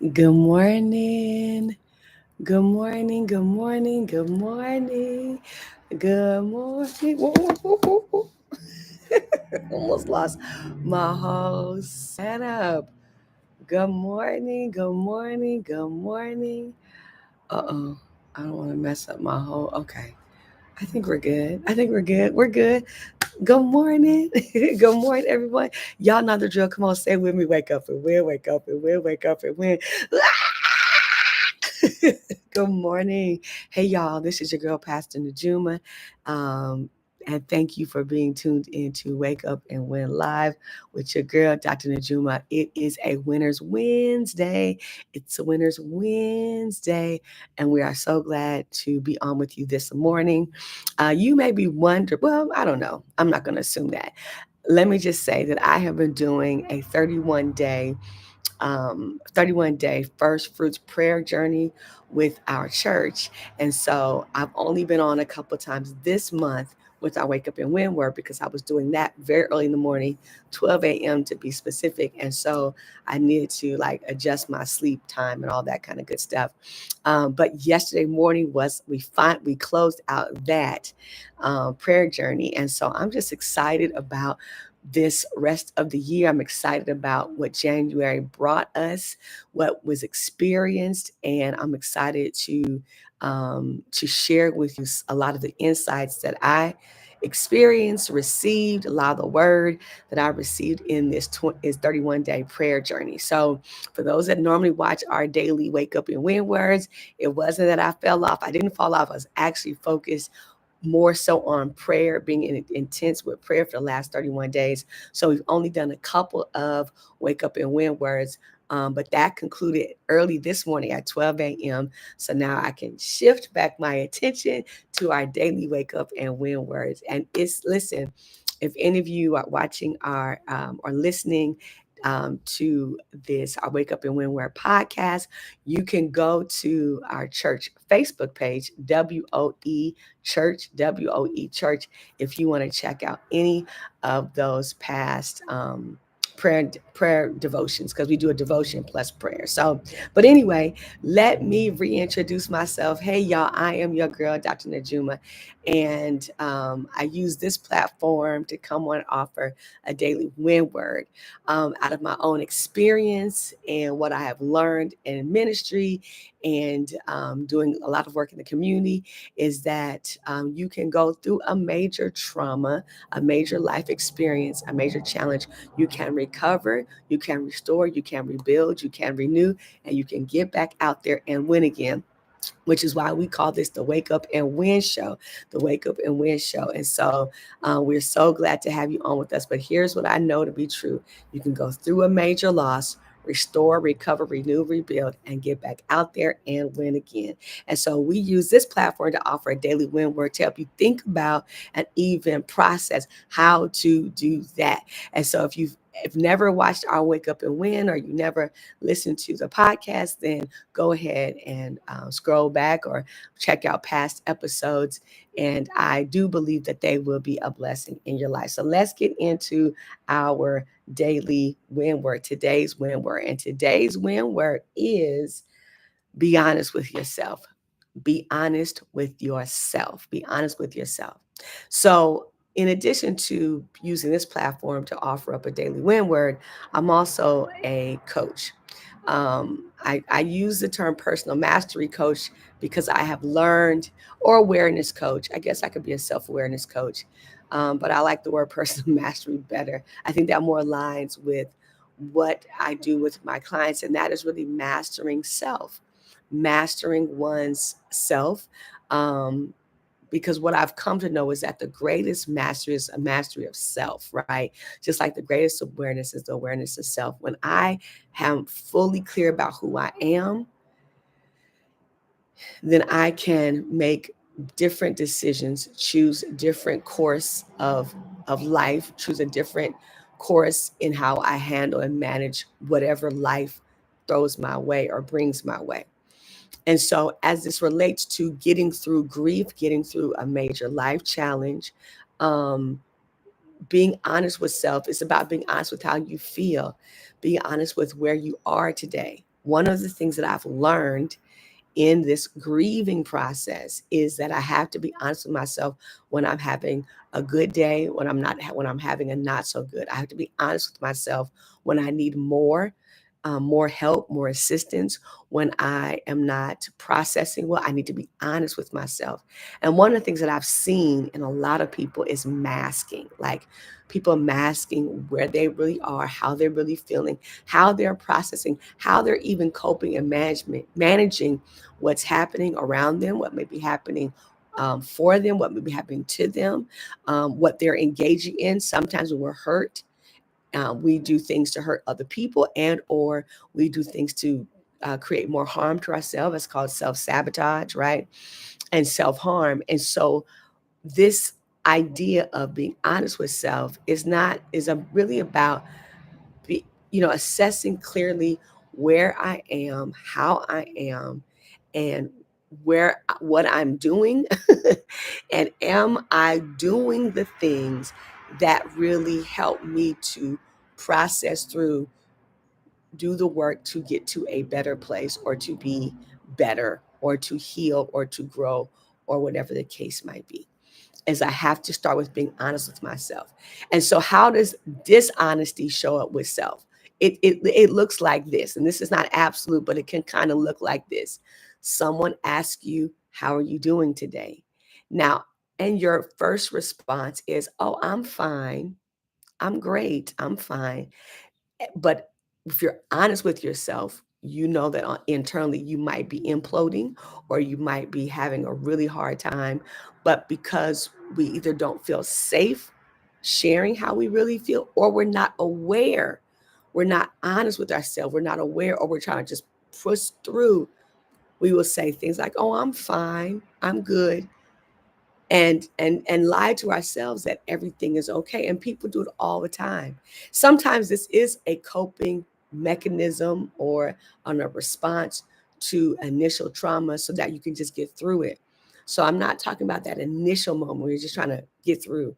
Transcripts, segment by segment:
Good morning. Good morning. Good morning. Good morning. Good morning. Whoa, whoa, whoa, whoa, whoa. Almost lost my whole setup. Good morning. Good morning. Good morning. Uh-oh. I don't want to mess up my whole. Okay. I think we're good. I think we're good. We're good. Good morning. Good morning, everyone. Y'all know the drill. Come on, stay with me. Wake up and win. Wake up and win. Wake up and win. Good morning. Hey, y'all. This is your girl, Pastor Najuma. Um, and thank you for being tuned in to Wake Up and Win Live with your girl, Dr. Najuma. It is a Winner's Wednesday. It's a Winner's Wednesday. And we are so glad to be on with you this morning. You may be wondering, well, I don't know. I'm not going to assume that. Let me just say that I have been doing a 31-day first fruits prayer journey with our church. And so I've only been on a couple of times this month with our Wake Up and Win word because I was doing that very early in the morning, 12 a.m. to be specific. And so I needed to like adjust my sleep time and all that kind of good stuff. But yesterday morning we closed out that prayer journey. And so I'm just excited about this rest of the year. I'm excited about what January brought us, what was experienced, and I'm excited to share with you a lot of the insights that I experienced, received, a lot of the word that I received in this 31-day prayer journey. So, for those that normally watch our daily Wake Up and Win words, it wasn't that I fell off. I didn't fall off. I was actually focused more so on prayer, being intense with prayer for the last 31 days. So we've only done a couple of Wake Up and Win words, but that concluded early this morning at 12 a.m. So now I can shift back my attention to our daily Wake Up and Win words. And listen, if any of you are watching or listening to this, our Wake Up and Win Word podcast, you can go to our church Facebook page, WOE Church, if you want to check out any of those past prayer devotions, because we do a devotion plus prayer. So, but anyway, let me reintroduce myself. Hey, y'all, I am your girl, Dr. Najuma, and I use this platform to come on and offer a daily win word out of my own experience and what I have learned in ministry and doing a lot of work in the community. Is that you can go through a major trauma, a major life experience, a major challenge. You can recover, you can restore, you can rebuild, you can renew, and you can get back out there and win again, which is why we call this the Wake Up and Win Show, the Wake Up and Win Show. And so we're so glad to have you on with us. But here's what I know to be true. You can go through a major loss, restore, recover, renew, rebuild, and get back out there and win again. And so we use this platform to offer a daily win word to help you think about and even process how to do that. And so if never watched our Wake Up and Win, or you never listened to the podcast, then go ahead and scroll back or check out past episodes. And I do believe that they will be a blessing in your life. So let's get into our daily win word, today's win word. And today's win word is be honest with yourself. Be honest with yourself. Be honest with yourself. So, in addition to using this platform to offer up a daily win word, I'm also a coach. I use the term personal mastery coach because I have learned, or awareness coach. I guess I could be a self awareness coach, but I like the word personal mastery better. I think that more aligns with what I do with my clients, and that is really mastering one's self. Um, because what I've come to know is that the greatest mastery is a mastery of self, right? Just like the greatest awareness is the awareness of self. When I am fully clear about who I am, then I can make different decisions, choose different course of life, choose a different course in how I handle and manage whatever life throws my way or brings my way. And so, as this relates to getting through grief, getting through a major life challenge, um, being honest with self is about being honest with how you feel, being honest with where you are today, One of the things that I've learned in this grieving process is that I have to be honest with myself when I'm having a good day, when I'm not, when I'm having a not so good. I have to be honest with myself when I need more help, more assistance. When I am not processing well, I need to be honest with myself. And one of the things that I've seen in a lot of people is masking, like people masking where they really are, how they're really feeling, how they're processing, how they're even coping and managing what's happening around them, what may be happening for them, what may be happening to them, what they're engaging in. Sometimes when we're hurt, we do things to hurt other people, and or we do things to create more harm to ourselves. It's called self-sabotage, right? And self-harm. And so this idea of being honest with self really about assessing clearly where I am, how I am, and what I'm doing. And am I doing the things that really help me to process through, do the work to get to a better place, or to be better, or to heal, or to grow, or whatever the case might be. Is I have to start with being honest with myself. And so how does dishonesty show up with self? It looks like this, and this is not absolute, but it can kind of look like this. Someone asks you, how are you doing today? Now, and your first response is, oh, I'm fine. I'm great. I'm fine. But if you're honest with yourself, you know that internally you might be imploding, or you might be having a really hard time. But because we either don't feel safe sharing how we really feel, or we're not aware, we're not honest with ourselves, we're not aware, or we're trying to just push through, we will say things like, oh, I'm fine, I'm good, and lie to ourselves that everything is okay. And people do it all the time. Sometimes this is a coping mechanism, or on a response to initial trauma, so that you can just get through it. So I'm not talking about that initial moment where you're just trying to get through,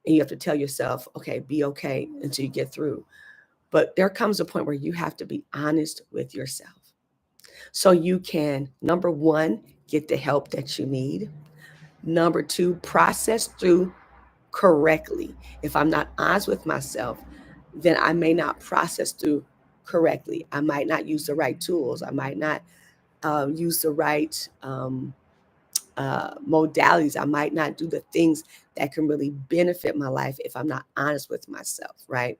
and you have to tell yourself, okay, be okay until you get through. But there comes a point where you have to be honest with yourself, so you can, number one, get the help that you need. Number two, process through correctly. If I'm not honest with myself, then I may not process through correctly. I might not use the right tools. I might not use the right modalities. I might not do the things that can really benefit my life if I'm not honest with myself, right?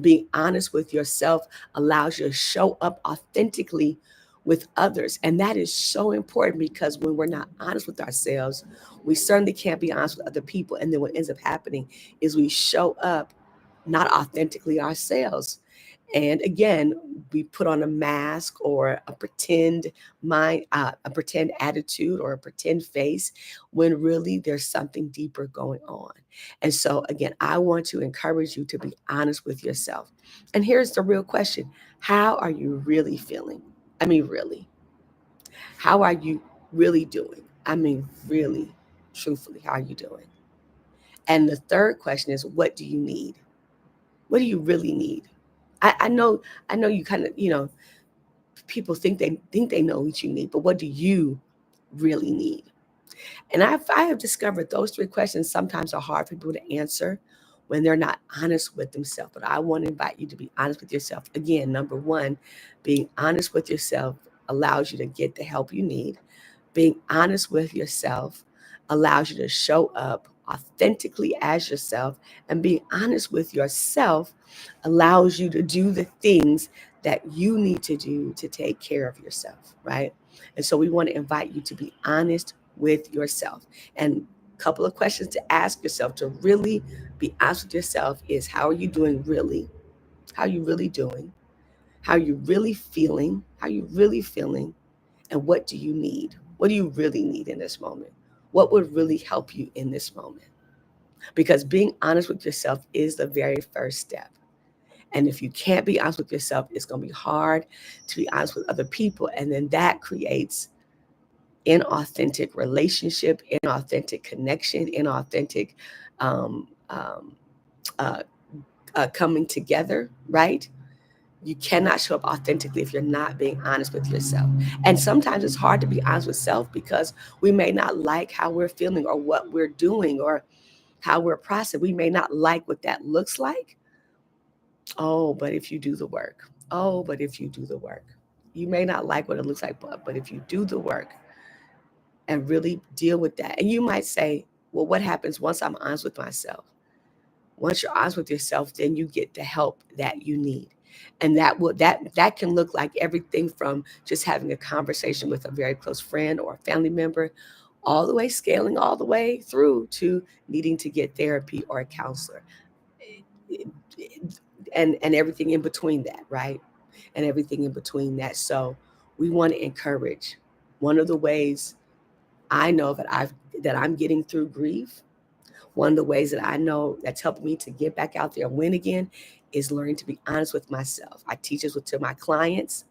Being honest with yourself allows you to show up authentically with others. And that is so important, because when we're not honest with ourselves, we certainly can't be honest with other people. And then what ends up happening is we show up not authentically ourselves. And again, we put on a mask, or a pretend mind, a pretend attitude, or a pretend face, when really there's something deeper going on. And so, again, I want to encourage you to be honest with yourself. And here's the real question: how are you really feeling? I mean, really. How are you really doing? I mean, really, truthfully, how are you doing? And the third question is, what do you need? What do you really need? I know, you kind of, people think they know what you need, but what do you really need? And I have discovered those three questions sometimes are hard for people to answer when they're not honest with themselves. But I want to invite you to be honest with yourself. Again, number one, being honest with yourself allows you to get the help you need. Being honest with yourself allows you to show up authentically as yourself. And being honest with yourself allows you to do the things that you need to do to take care of yourself, right? And so we want to invite you to be honest with yourself. And a couple of questions to ask yourself to really be honest with yourself is, how are you doing really? How are you really doing? How are you really feeling? How are you really feeling? And what do you need? What do you really need in this moment? What would really help you in this moment? Because being honest with yourself is the very first step. And if you can't be honest with yourself, it's going to be hard to be honest with other people. And then that creates inauthentic relationship, inauthentic connection, inauthentic um, um, uh, coming together, right? You cannot show up authentically if you're not being honest with yourself. And sometimes it's hard to be honest with self because we may not like how we're feeling or what we're doing or how we're processing. We may not like what that looks like. Oh, but if you do the work, oh, but if you do the work, you may not like what it looks like, but if you do the work and really deal with that, and you might say, well, what happens once I'm honest with myself? Once you're honest with yourself, then you get the help that you need. And that can look like everything from just having a conversation with a very close friend or a family member, all the way scaling all the way through to needing to get therapy or a counselor. And everything in between that, right? And everything in between that. So we want to encourage. One of the ways I know that I'm getting through grief, one of the ways that I know that's helped me to get back out there and win again is learning to be honest with myself. I teach this to my clients.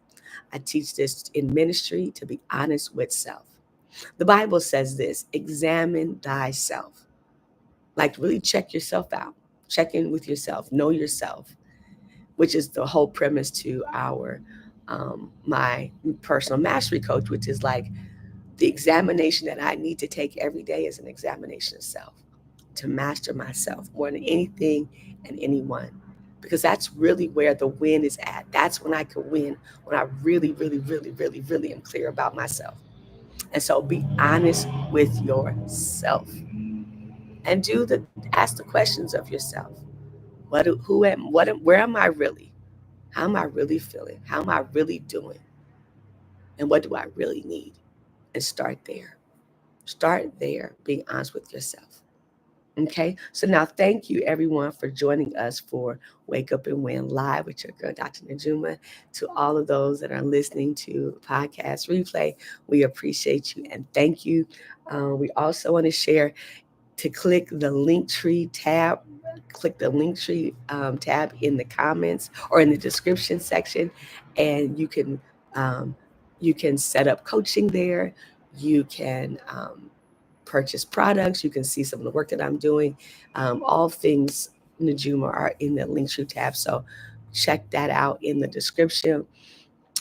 I teach this in ministry, to be honest with self. The Bible says this: examine thyself. Like, really check yourself out. Check in with yourself. Know yourself, which is the whole premise to our my personal mastery coach, which is like the examination that I need to take every day is an examination of self, to master myself more than anything and anyone. Because that's really where the win is at. That's when I can win, when I really, really, really, really, really am clear about myself. And so be honest with yourself and ask the questions of yourself. Where am I really? How am I really feeling? How am I really doing? And what do I really need? And start there. Start there, being honest with yourself. Okay, so now thank you everyone for joining us for Wake Up and Win Live with your girl, Dr. Najuma. To all of those that are listening to podcast replay, we appreciate you and thank you. We also want to share to click the Linktree tab. Click the Linktree tab in the comments or in the description section, and um, you can set up coaching there. You can purchase products. You can see some of the work that I'm doing. All things Najuma are in the Linktree tab, so check that out in the description.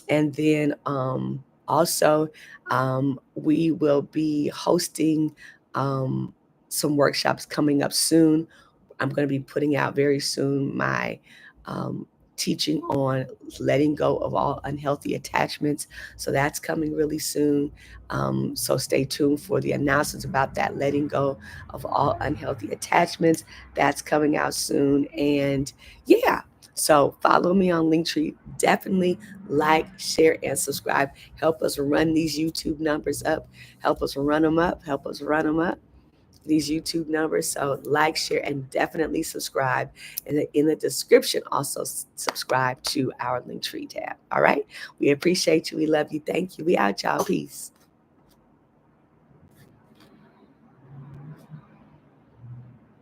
And then also, we will be hosting um, some workshops coming up soon. I'm going to be putting out very soon my um, teaching on letting go of all unhealthy attachments. So that's coming really soon. So stay tuned for the announcements about that, letting go of all unhealthy attachments. That's coming out soon. And yeah, so follow me on Linktree. Definitely like, share, and subscribe. Help us run these YouTube numbers up. Help us run them up. Help us run them up, these YouTube numbers. So like, share, and definitely subscribe. And in the description, also subscribe to our Linktree tab. All right. We appreciate you. We love you. Thank you. We out, y'all. Peace.